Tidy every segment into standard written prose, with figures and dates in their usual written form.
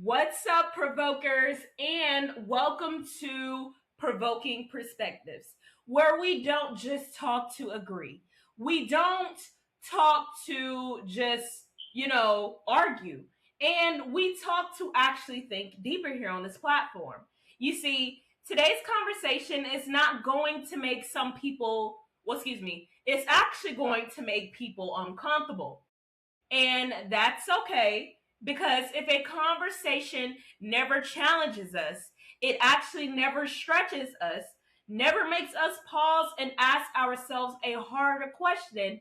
What's up, provokers, and welcome to Provoking Perspectives, where we don't just talk to agree. We don't talk to just, argue. And we talk to actually think deeper here on this platform. You see, today's conversation is not going to make some people, it's actually going to make people uncomfortable. And that's okay because if a conversation never challenges us, it actually never stretches us, never makes us pause and ask ourselves a harder question,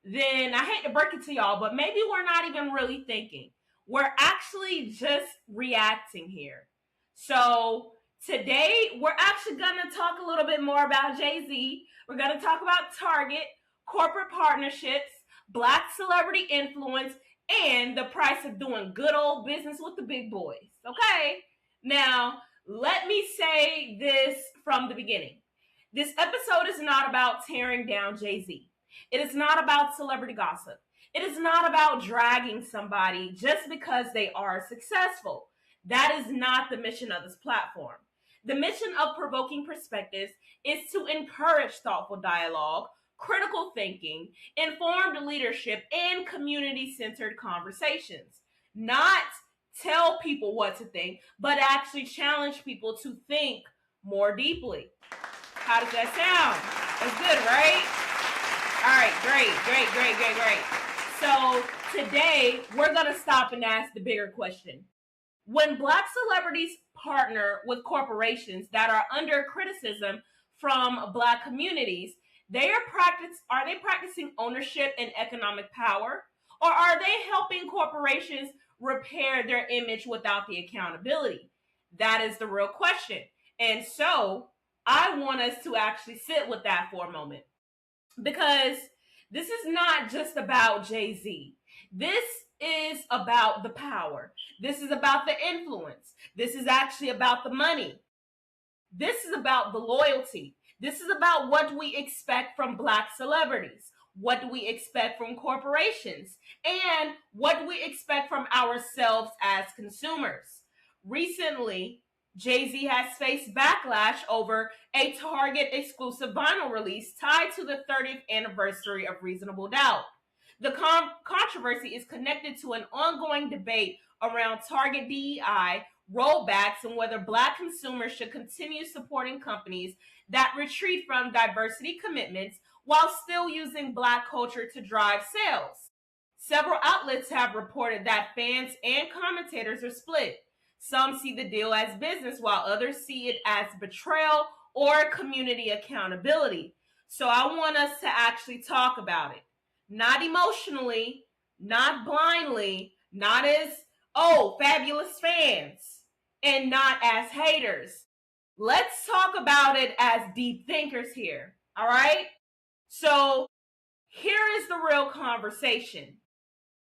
then I hate to break it to y'all, but maybe we're not even really thinking. We're actually just reacting here. So today we're actually going to talk a little bit more about Jay-Z. We're going to talk about Target, corporate partnerships, Black celebrity influence, and the price of doing good old business with the big boys. Okay? Now, let me say this from the beginning. This episode is not about tearing down Jay-Z. It is not about celebrity gossip. It is not about dragging somebody just because they are successful. That is not the mission of this platform. The mission of Provoking Perspectives is to encourage thoughtful dialogue, critical thinking, informed leadership, and community-centered conversations. Not tell people what to think, but actually challenge people to think more deeply. How does that sound? That's good, right? All right, great. So today we're going to stop and ask the bigger question. When Black celebrities partner with corporations that are under criticism from Black communities, are they practicing ownership and economic power? Or are they helping corporations repair their image without the accountability? That is the real question. And so I want us to actually sit with that for a moment. Because this is not just about Jay-Z. This is about the power. This is about the influence. This is actually about the money. This is about the loyalty. This is about what we expect from Black celebrities. What do we expect from corporations? And what do we expect from ourselves as consumers? Recently, Jay-Z has faced backlash over a Target exclusive vinyl release tied to the 30th anniversary of Reasonable Doubt. The controversy is connected to an ongoing debate around Target DEI, rollbacks, and whether Black consumers should continue supporting companies that retreat from diversity commitments while still using Black culture to drive sales. Several outlets have reported that fans and commentators are split. Some see the deal as business, while others see it as betrayal or community accountability. So I want us to actually talk about it. Not emotionally, not blindly, not as, fabulous fans, and not as haters. Let's talk about it as deep thinkers here, all right? So here is the real conversation.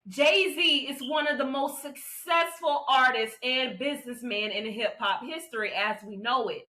Jay-Z is one of the most successful artists and businessmen in hip-hop history as we know it.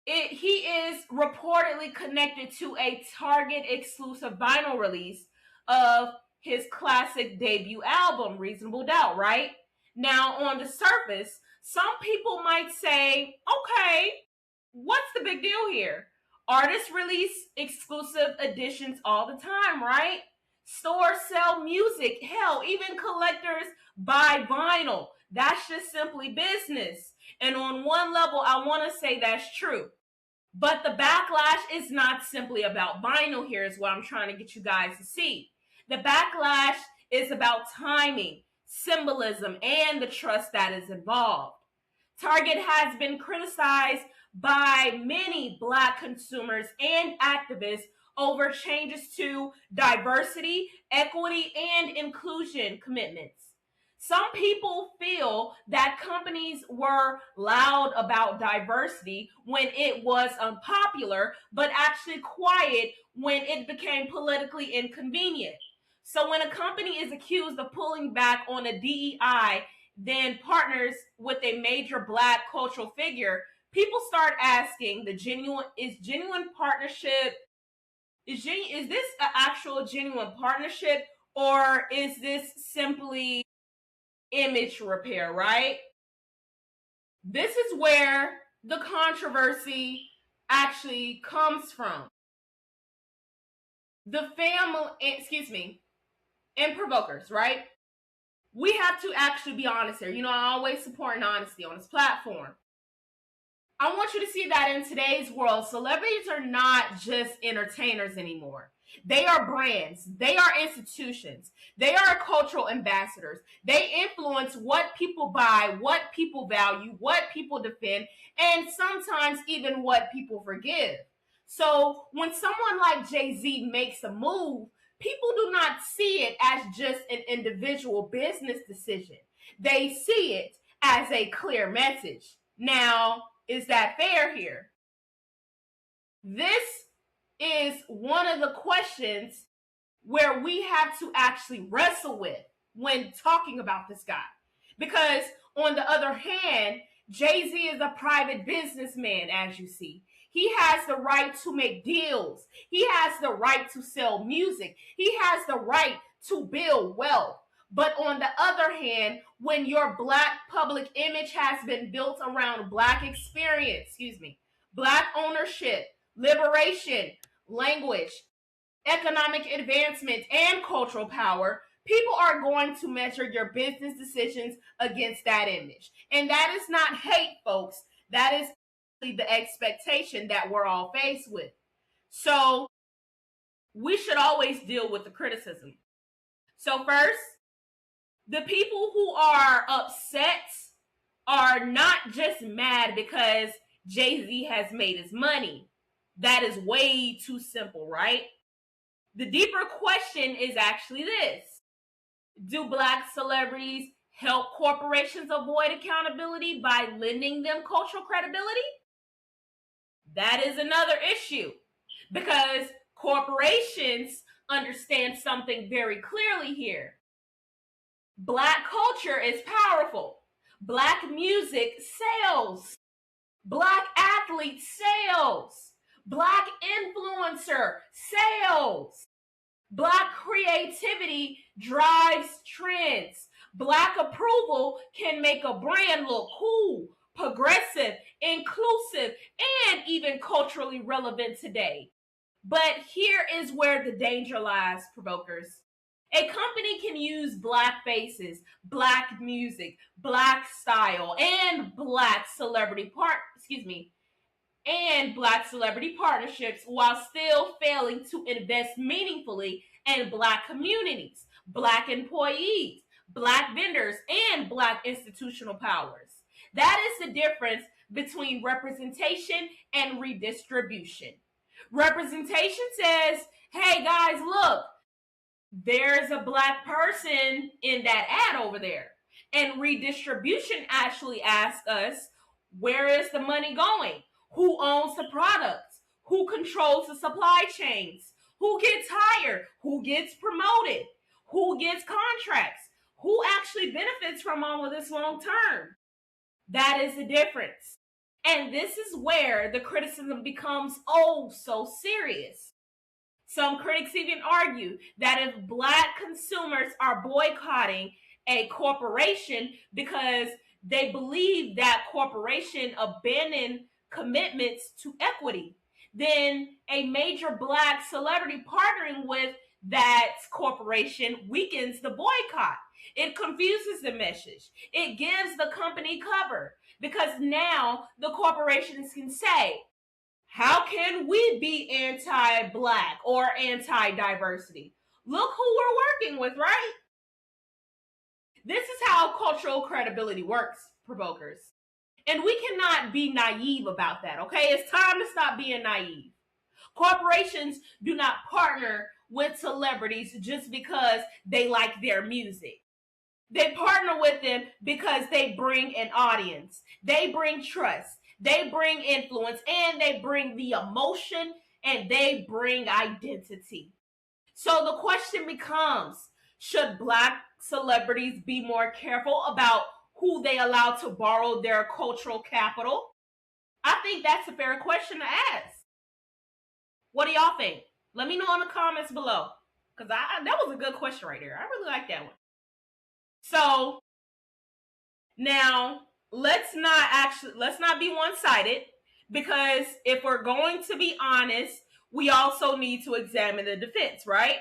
He is reportedly connected to a Target exclusive vinyl release of his classic debut album, Reasonable Doubt, right? Now, on the surface, some people might say, okay, what's the big deal here? Artists release exclusive editions all the time, right? Stores sell music. Hell, even collectors buy vinyl. That's just simply business. And on one level, I want to say that's true. But the backlash is not simply about vinyl here, is what I'm trying to get you guys to see. The backlash is about timing, symbolism, and the trust that is involved. Target has been criticized by many Black consumers and activists over changes to diversity, equity, and inclusion commitments. Some people feel that companies were loud about diversity when it was unpopular, but actually quiet when it became politically inconvenient. So when a company is accused of pulling back on a DEI, then partners with a major Black cultural figure, people start asking genuine partnership, is this an actual genuine partnership, or is this simply image repair, right? This is where the controversy actually comes from. The family, excuse me, and provokers, right? We have to actually be honest here. I always support honesty on this platform. I want you to see that in today's world, celebrities are not just entertainers anymore. They are brands. They are institutions. They are cultural ambassadors. They influence what people buy, what people value, what people defend, and sometimes even what people forgive. So when someone like Jay-Z makes a move, people do not see it as just an individual business decision. They see it as a clear message. Now, is that fair here? This is one of the questions where we have to actually wrestle with when talking about this guy. Because on the other hand, Jay-Z is a private businessman, as you see. He has the right to make deals. He has the right to sell music. He has the right to build wealth. But on the other hand, when your Black public image has been built around Black experience, Black ownership, liberation, language, economic advancement, and cultural power, people are going to measure your business decisions against that image. And that is not hate, folks. That is the expectation that we're all faced with. So we should always deal with the criticism. So first, the people who are upset are not just mad because Jay-Z has made his money. That is way too simple, right? The deeper question is actually this. Do Black celebrities help corporations avoid accountability by lending them cultural credibility? That is another issue because corporations understand something very clearly here. Black culture is powerful. Black music sells. Black athlete sales. Black influencer sales. Black creativity drives trends. Black approval can make a brand look cool, progressive, inclusive, and even culturally relevant today. But here is where the danger lies, provokers. A company can use Black faces, Black music, Black style, and Black celebrity Black celebrity partnerships while still failing to invest meaningfully in Black communities, Black employees, Black vendors, and Black institutional powers. That is the difference between representation and redistribution. Representation says, hey guys, look, there's a Black person in that ad over there. And redistribution actually asks us, where is the money going? Who owns the products? Who controls the supply chains? Who gets hired? Who gets promoted? Who gets contracts? Who actually benefits from all of this long term? That is the difference. And this is where the criticism becomes oh so serious. Some critics even argue that if Black consumers are boycotting a corporation because they believe that corporation abandoned commitments to equity, then a major Black celebrity partnering with that corporation weakens the boycott. It confuses the message. It gives the company cover because now the corporations can say, how can we be anti-Black or anti-diversity? Look who we're working with, right? This is how cultural credibility works, provokers. And we cannot be naive about that, okay? It's time to stop being naive. Corporations do not partner with celebrities just because they like their music. They partner with them because they bring an audience. They bring trust. They bring influence, and they bring the emotion, and they bring identity. So the question becomes, should Black celebrities be more careful about who they allow to borrow their cultural capital? I think that's a fair question to ask. What do y'all think? Let me know in the comments below. Because that was a good question right there. I really like that one. So Now, let's not be one-sided, because if we're going to be honest, we also need to examine the defense, right?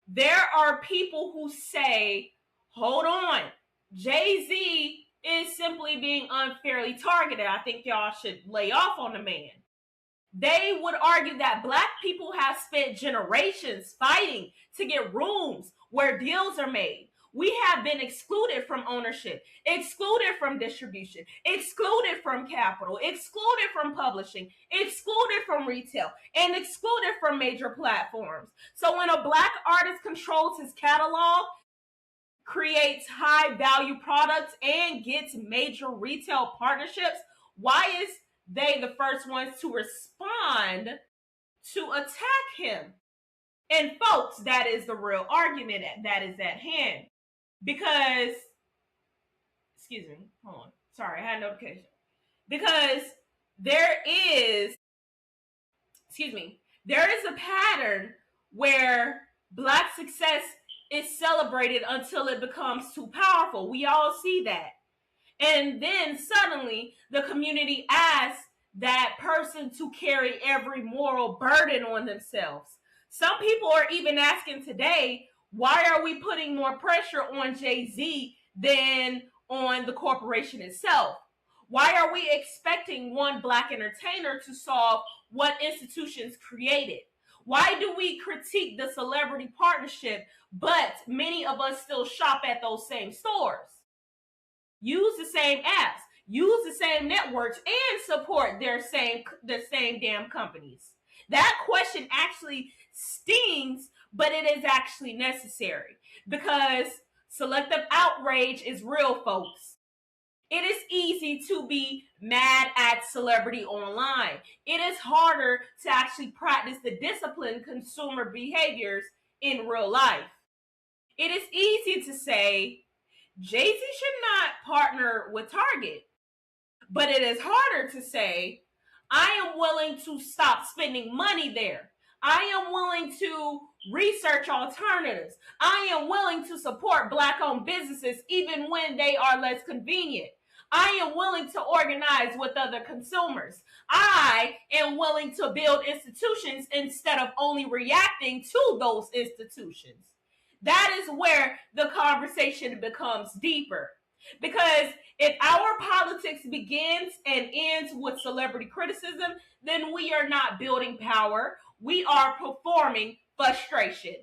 There are people who say, hold on, Jay-Z is simply being unfairly targeted. I think y'all should lay off on the man. They would argue that Black people have spent generations fighting to get rooms where deals are made. We have been excluded from ownership, excluded from distribution, excluded from capital, excluded from publishing, excluded from retail, and excluded from major platforms. So when a Black artist controls his catalog, creates high value products, and gets major retail partnerships, why is they the first ones to respond to attack him? And folks, that is the real argument that is at hand. Because, excuse me, hold on. Sorry, I had a notification. Because there is, there is a pattern where Black success is celebrated until it becomes too powerful. We all see that. And then suddenly the community asks that person to carry every moral burden on themselves. Some people are even asking today, why are we putting more pressure on Jay-Z than on the corporation itself? Why are we expecting one Black entertainer to solve what institutions created? Why do we critique the celebrity partnership, but many of us still shop at those same stores? Use the same apps, use the same networks, and support the same damn companies. That question actually stings, but it is actually necessary, because selective outrage is real, folks. It is easy to be mad at celebrity online. It is harder to actually practice the disciplined consumer behaviors in real life. It is easy to say, Jay-Z should not partner with Target. But it is harder to say, I am willing to stop spending money there. I am willing to research alternatives. I am willing to support Black-owned businesses even when they are less convenient. I am willing to organize with other consumers. I am willing to build institutions instead of only reacting to those institutions. That is where the conversation becomes deeper. Because if our politics begins and ends with celebrity criticism, then we are not building power. We are performing frustration.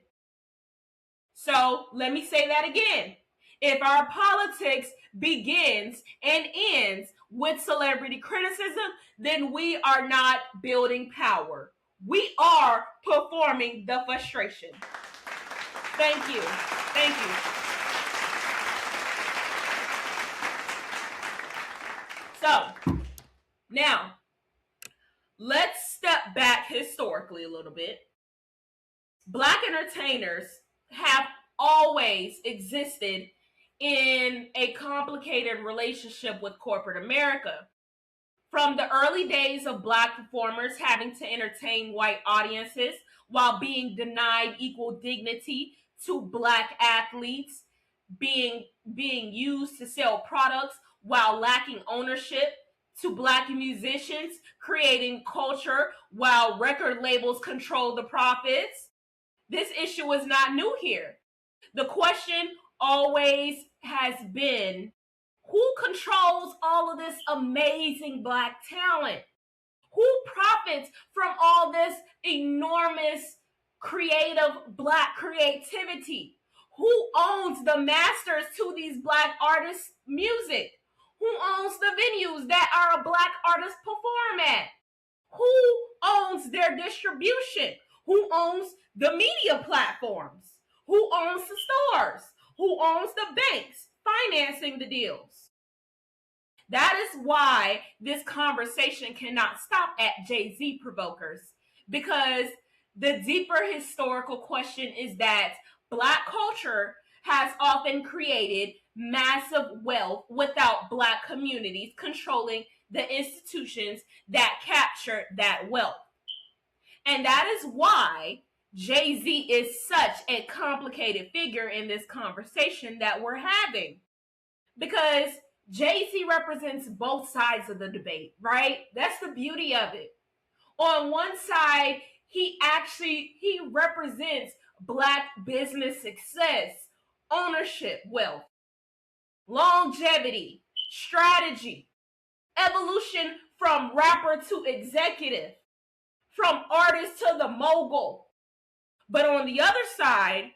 So let me say that again. If our politics begins and ends with celebrity criticism, then we are not building power. We are performing the frustration. Thank you. Thank you. So, now, let's step back historically a little bit. Black entertainers have always existed in a complicated relationship with corporate America. From the early days of Black performers having to entertain white audiences while being denied equal dignity, to Black athletes being used to sell products while lacking ownership, to Black musicians creating culture while record labels control the profits. This issue is not new here. The question always has been, who controls all of this amazing Black talent? Who profits from all this enormous creative Black creativity? Who owns the masters to these Black artists' music? Who owns the venues that our Black artists perform at? Who owns their distribution? Who owns the media platforms? Who owns the stores? Who owns the banks financing the deals? That is why this conversation cannot stop at Jay-Z provokers, because the deeper historical question is that Black culture has often created massive wealth without Black communities controlling the institutions that capture that wealth. And that is why Jay-Z is such a complicated figure in this conversation that we're having. Because Jay-Z represents both sides of the debate, right? That's the beauty of it. On one side, he represents Black business success, ownership, wealth, longevity, strategy, evolution from rapper to executive, from artist to the mogul. But on the other side,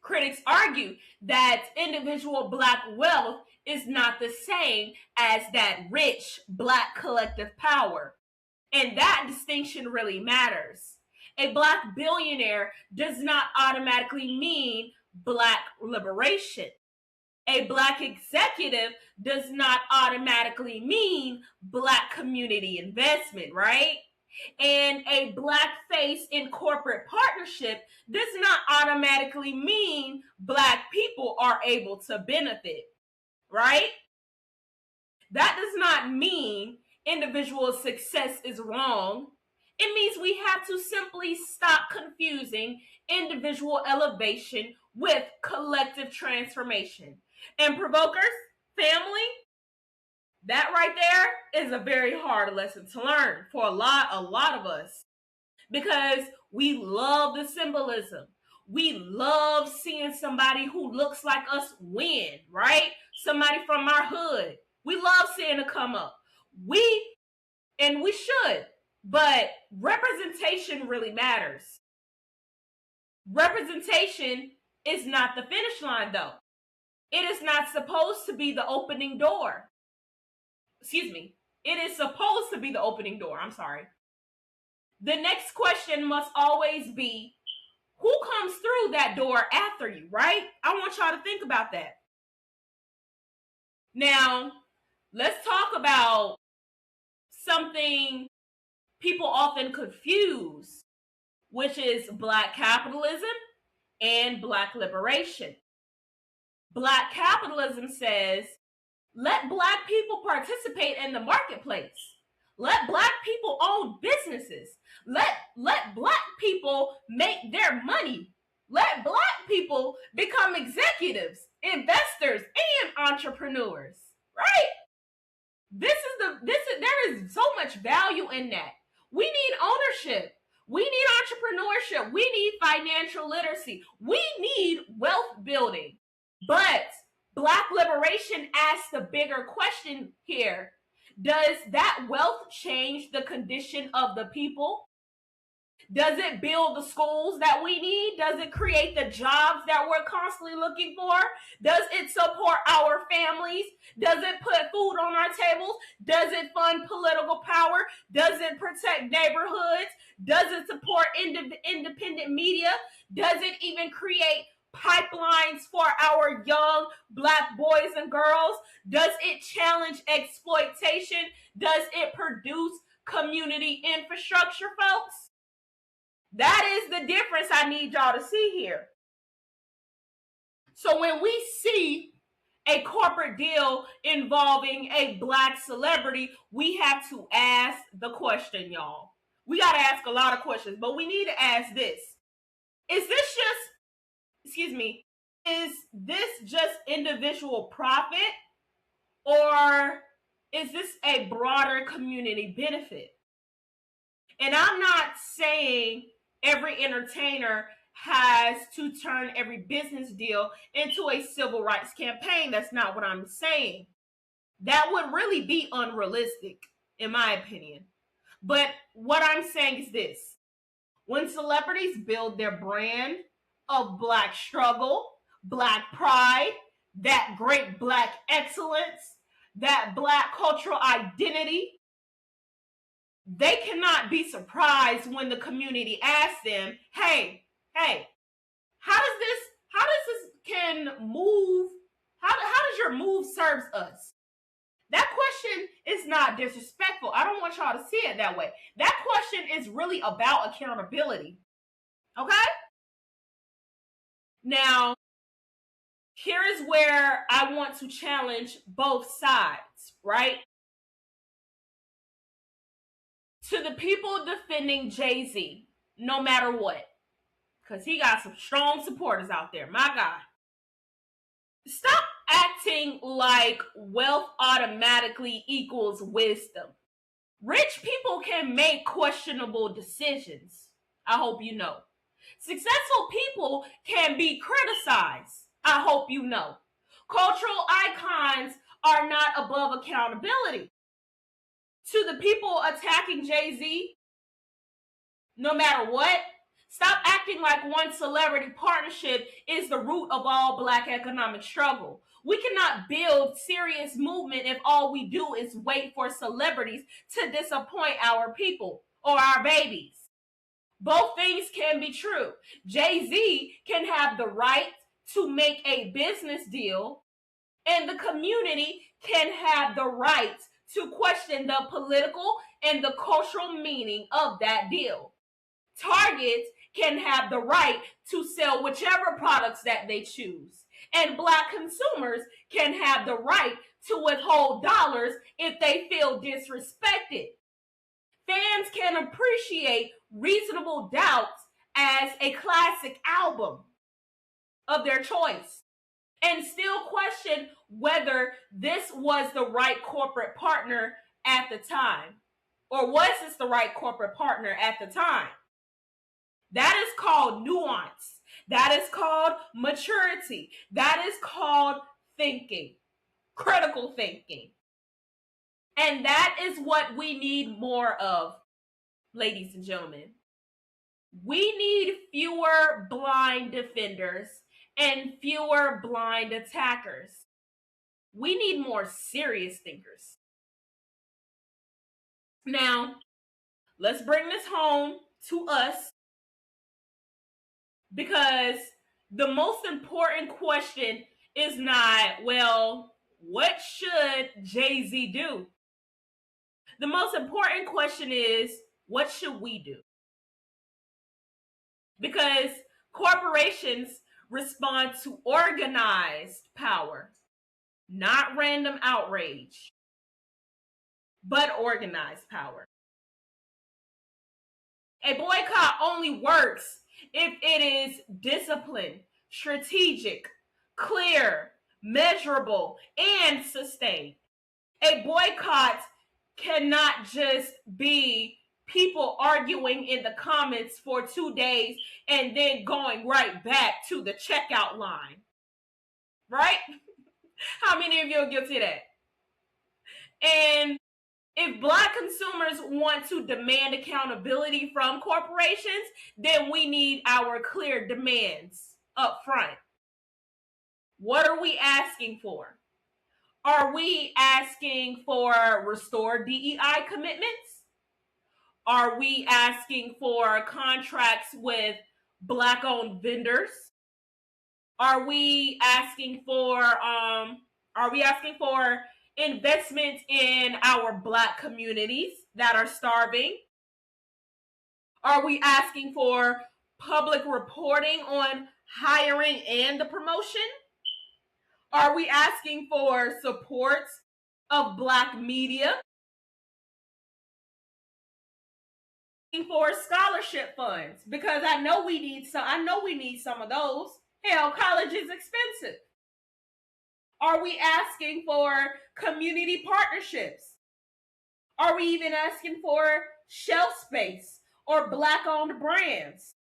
critics argue that individual Black wealth is not the same as that rich Black collective power. And that distinction really matters. A Black billionaire does not automatically mean Black liberation. A Black executive does not automatically mean Black community investment, right? And a Black face in corporate partnership does not automatically mean Black people are able to benefit, right? That does not mean individual success is wrong. It means we have to simply stop confusing individual elevation with collective transformation. And provokers, family, that right there is a very hard lesson to learn for a lot of us, because we love the symbolism. We love seeing somebody who looks like us win, right? Somebody from our hood. We love seeing it come up. We should, but representation really matters. Representation is not the finish line, though. It is not supposed to be the opening door. Excuse me. It is supposed to be the opening door. I'm sorry. The next question must always be, who comes through that door after you, right? I want y'all to think about that. Now, let's talk about something people often confuse, which is Black capitalism and Black liberation. Black capitalism says, let Black people participate in the marketplace. Let Black people own businesses. Let Black people make their money. Let Black people become executives, investors, and entrepreneurs, right? There is so much value in that. We need ownership. We need entrepreneurship. We need financial literacy. We need wealth building. But Black liberation asks the bigger question here. Does that wealth change the condition of the people? Does it build the schools that we need? Does it create the jobs that we're constantly looking for? Does it support our families? Does it put food on our tables? Does it fund political power? Does it protect neighborhoods? Does it support independent media? Does it even create pipelines for our young Black boys and girls? Does it challenge exploitation? Does it produce community infrastructure, folks? That is the difference I need y'all to see here. So when we see a corporate deal involving a Black celebrity, we have to ask the question, y'all. We got to ask a lot of questions, but we need to ask this. Is this just individual profit, or is this a broader community benefit? And I'm not saying every entertainer has to turn every business deal into a civil rights campaign. That's not what I'm saying. That would really be unrealistic, in my opinion. But what I'm saying is this. When celebrities build their brand of Black struggle, Black pride, that great Black excellence, that Black cultural identity, they cannot be surprised when the community asks them, hey, how does your move serves us? That question is not disrespectful. I don't want y'all to see it that way. That question is really about accountability. Okay? Now, here is where I want to challenge both sides, right? To the people defending Jay-Z, no matter what, because he got some strong supporters out there, my God. Stop acting like wealth automatically equals wisdom. Rich people can make questionable decisions. I hope you know. Successful people can be criticized. I hope you know. Cultural icons are not above accountability. To the people attacking Jay-Z, no matter what, stop acting like one celebrity partnership is the root of all Black economic struggle. We cannot build serious movement if all we do is wait for celebrities to disappoint our people or our babies. Both things can be true. Jay-Z can have the right to make a business deal, and the community can have the right to question the political and the cultural meaning of that deal. Target can have the right to sell whichever products that they choose. And Black consumers can have the right to withhold dollars if they feel disrespected. Fans can appreciate Reasonable Doubts as a classic album of their choice and still question whether this was the right corporate partner at the time. Or was this the right corporate partner at the time? That is called nuance. That is called maturity. That is called thinking, critical thinking. And that is what we need more of, ladies and gentlemen. We need fewer blind defenders and fewer blind attackers. We need more serious thinkers. Now, let's bring this home to us, because the most important question is not, well, what should Jay-Z do? The most important question is, what should we do? Because corporations respond to organized power, not random outrage, but organized power. A boycott only works if it is disciplined, strategic, clear, measurable, and sustained. A boycott cannot just be people arguing in the comments for 2 days and then going right back to the checkout line. Right? How many of you are guilty of that? And if Black consumers want to demand accountability from corporations, then we need our clear demands up front. What are we asking for? Are we asking for restored DEI commitments? Are we asking for contracts with Black-owned vendors? Are we asking for investment in our Black communities that are starving? Are we asking for public reporting on hiring and the promotion? Are we asking for support of Black media? For scholarship funds, because I know we need some of those. Hell, college is expensive. Are we asking for community partnerships? Are we even asking for shelf space or Black-owned brands?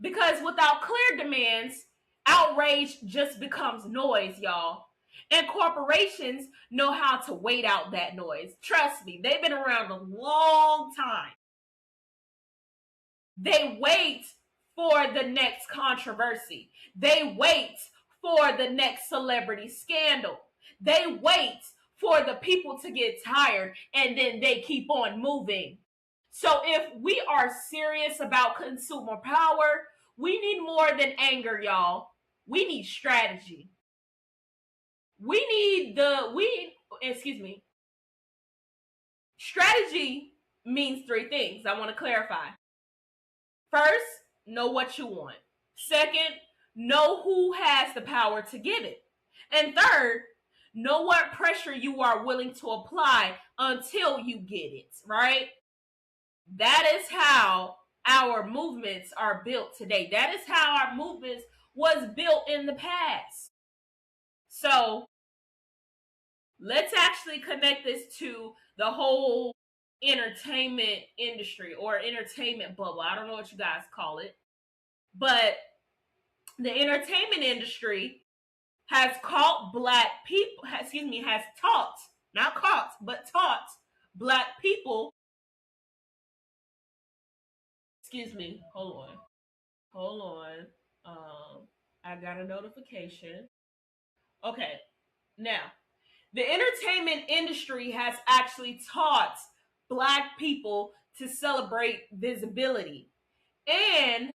Because without clear demands, outrage just becomes noise, y'all. And corporations know how to wait out that noise. Trust me, they've been around a long time. They wait for the next controversy. They wait for the next celebrity scandal. They wait for the people to get tired, and then they keep on moving. So if we are serious about consumer power, we need more than anger, y'all. We need strategy. Strategy means 3 things. I want to clarify. First, know what you want. Second, know who has the power to give it. And third, know what pressure you are willing to apply until you get it, right? That is how our movements are built today. That is how our movements was built in the past. So let's actually connect this to the whole entertainment industry or entertainment bubble. I don't know what you guys call it, but the entertainment industry has caught black people, has taught, not caught, but taught black people. Excuse me, hold on. I got a notification. Okay, now the entertainment industry has actually taught black people to celebrate visibility, and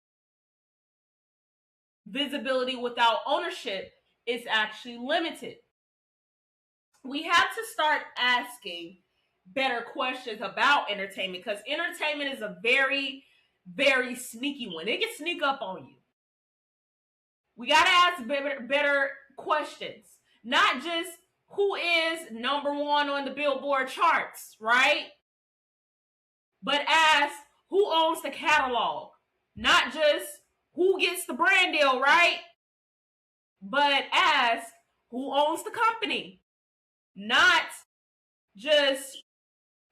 visibility without ownership is actually limited. We have to start asking better questions about entertainment because entertainment is a very, very sneaky one. It can sneak up on you. We got to ask better questions, not just who is number one on the Billboard charts, right? But ask who owns the catalog, not just who gets the brand deal, right? But ask who owns the company, not just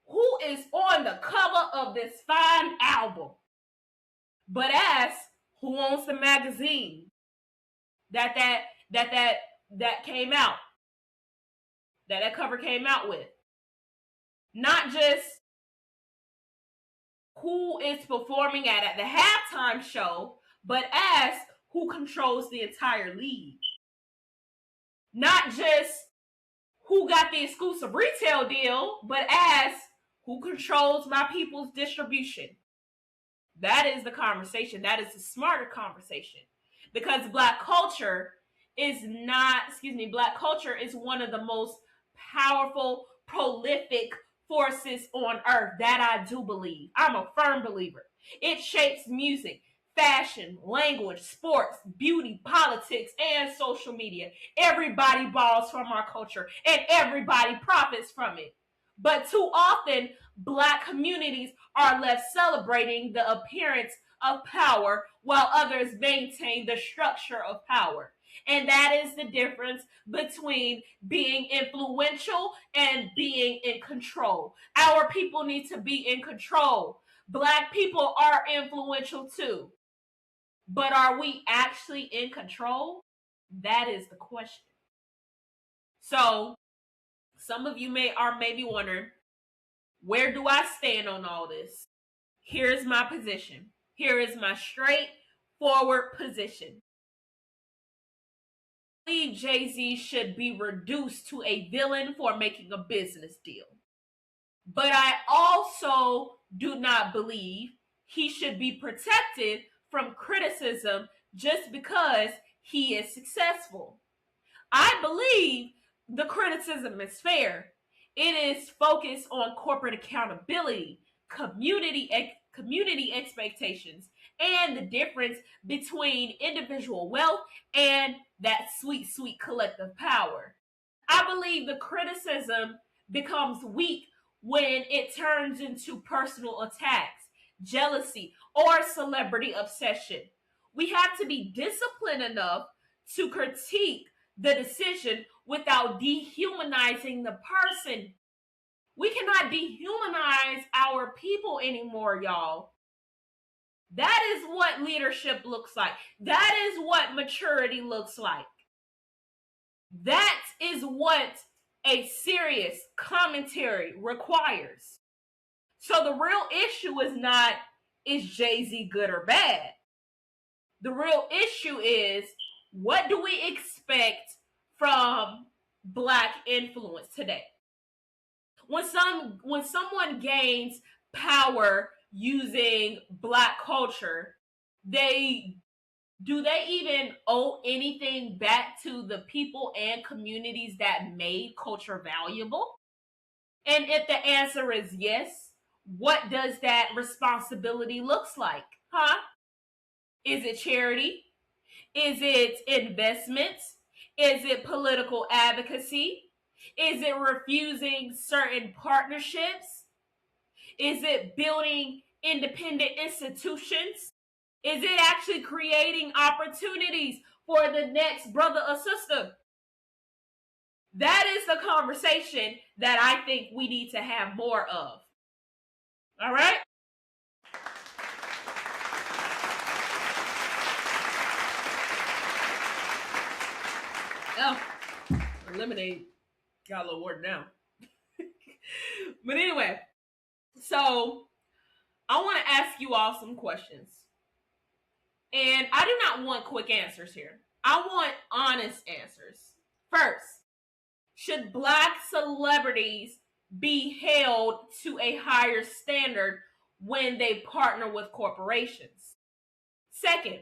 who is on the cover of this fine album, but ask who owns the magazine that that came out, that cover came out with. Not just who is performing at the halftime show, but ask who controls the entire league. Not just who got the exclusive retail deal, but ask who controls my people's distribution. That is the conversation. That is the smarter conversation. Because black culture is not, black culture is one of the most powerful, prolific forces on earth. That I do believe. I'm a firm believer. It shapes music, fashion, language, sports, beauty, politics, and social media. Everybody borrows from our culture and everybody profits from it. But too often, black communities are left celebrating the appearance of power while others maintain the structure of power. And that is the difference between being influential and being in control. Our people need to be in control. Black people are influential too. But are we actually in control? That is the question. So, some of you are maybe wondering, where do I stand on all this? Here's my position. Here is my straightforward position. I believe Jay-Z should be reduced to a villain for making a business deal. But I also do not believe he should be protected from criticism just because he is successful. I believe the criticism is fair. It is focused on corporate accountability, community expectations, and the difference between individual wealth and that sweet, sweet collective power. I believe the criticism becomes weak when it turns into personal attacks, jealousy, or celebrity obsession. We have to be disciplined enough to critique the decision without dehumanizing the person. We cannot dehumanize our people anymore, y'all. That is what leadership looks like. That is what maturity looks like. That is what a serious commentary requires. So the real issue is not, is Jay-Z good or bad? The real issue is, what do we expect from black influence today? When someone gains power using black culture, do they even owe anything back to the people and communities that made culture valuable? And if the answer is yes, what does that responsibility looks like? Huh? Is it charity? Is it investments? Is it political advocacy? Is it refusing certain partnerships? Is it building independent institutions? Is it actually creating opportunities for the next brother or sister? a conversation that I think we need to have more of. All right? Oh, lemonade got a little watered down. But anyway, so I want to ask you all some questions. And I do not want quick answers here. I want honest answers. First, should Black celebrities be held to a higher standard when they partner with corporations? Second,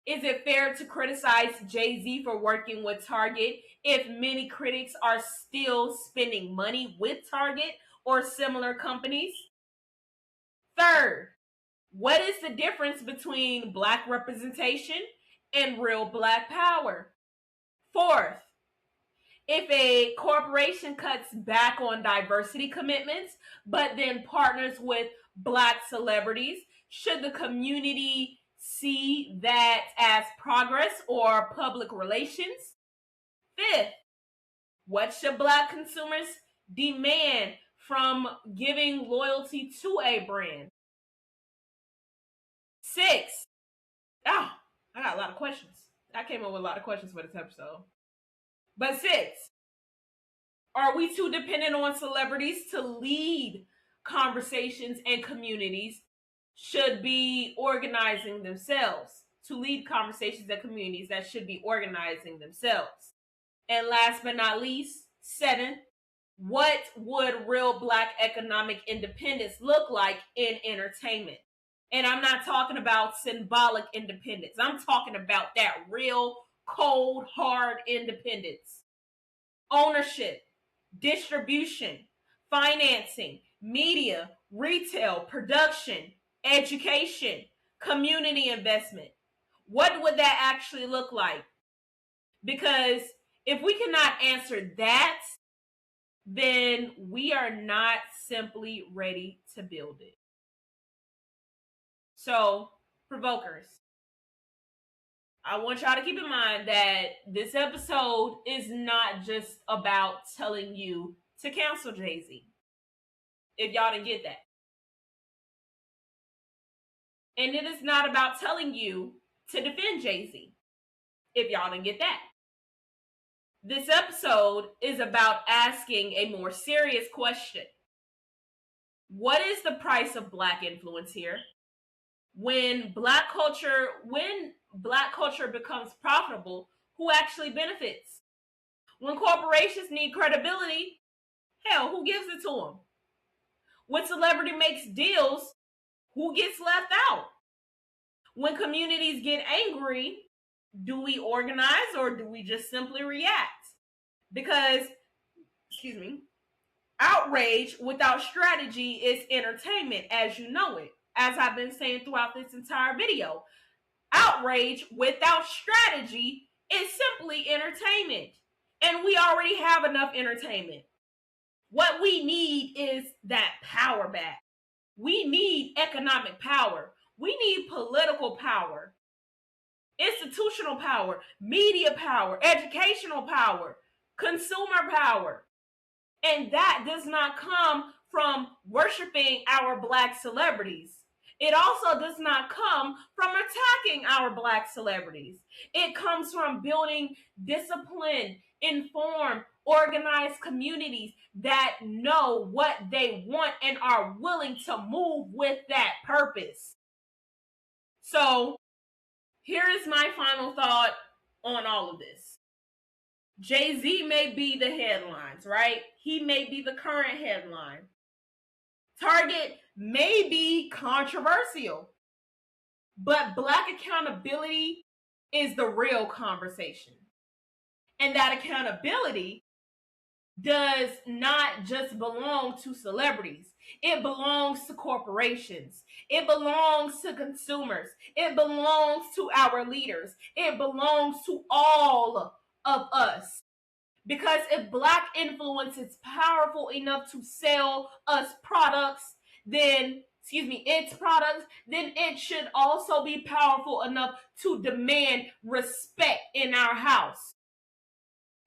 is it fair to criticize Jay-Z for working with Target if many critics are still spending money with Target or similar companies? Third, what is the difference between Black representation and real Black power? Fourth, if a corporation cuts back on diversity commitments but then partners with Black celebrities, should the community see that as progress or public relations? Fifth, what should Black consumers demand from giving loyalty to a brand? Six, oh, I got a lot of questions. I came up with a lot of questions for this episode. But six, are we too dependent on celebrities to lead conversations, and communities should be organizing themselves? To lead conversations and communities that should be organizing themselves. And last but not least, 7, what would real Black economic independence look like in entertainment? And I'm not talking about symbolic independence. I'm talking about that real, cold, hard independence. Ownership, distribution, financing, media, retail, production, education, community investment. What would that actually look like? Because if we cannot answer that, then we are not simply ready to build it. So, provokers, I want y'all to keep in mind that this episode is not just about telling you to cancel Jay-Z, if y'all didn't get that. And it is not about telling you to defend Jay-Z, if y'all didn't get that. This episode is about asking a more serious question. What is the price of Black influence here? When Black culture becomes profitable, who actually benefits? When corporations need credibility, hell, who gives it to them? When celebrity makes deals, who gets left out? When communities get angry, do we organize or do we just simply react? Because, outrage without strategy is entertainment as you know it. As I've been saying throughout this entire video, outrage without strategy is simply entertainment. And we already have enough entertainment. What we need is that power back. We need economic power. We need political power, institutional power, media power, educational power, consumer power. And that does not come from worshiping our Black celebrities. It also does not come from attacking our Black celebrities. It comes from building disciplined, informed, organized communities that know what they want and are willing to move with that purpose. So, here is my final thought on all of this. Jay-Z may be the headlines, right? He may be the current headline. Target may be controversial, but Black accountability is the real conversation. And that accountability does not just belong to celebrities. It belongs to corporations. It belongs to consumers. It belongs to our leaders. It belongs to all of us. Because if Black influence is powerful enough to sell us products, then, its products, then it should also be powerful enough to demand respect in our house.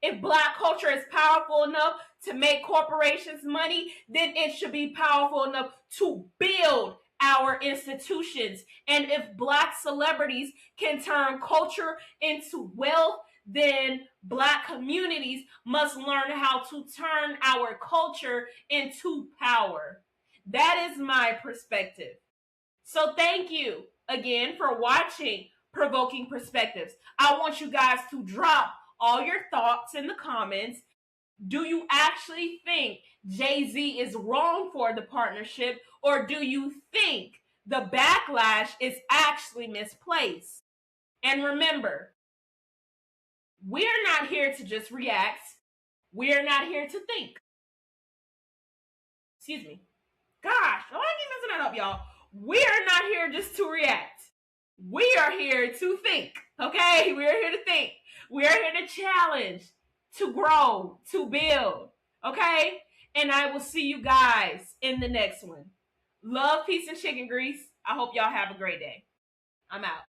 If Black culture is powerful enough to make corporations money, then it should be powerful enough to build our institutions. And if Black celebrities can turn culture into wealth, then Black communities must learn how to turn our culture into power. That is my perspective. So thank you again for watching Provoking Perspectives. I want you guys to drop all your thoughts in the comments. Do you actually think Jay-Z is wrong for the partnership, or do you think the backlash is actually misplaced? And remember, we're not here to just react. We're not here to think. Excuse me. Gosh, oh, I keep messing that up, y'all. We're not here just to react. We are here to think, okay? We're here to think. We're here to challenge, to grow, to build, okay? And I will see you guys in the next one. Love, peace, and chicken grease. I hope y'all have a great day. I'm out.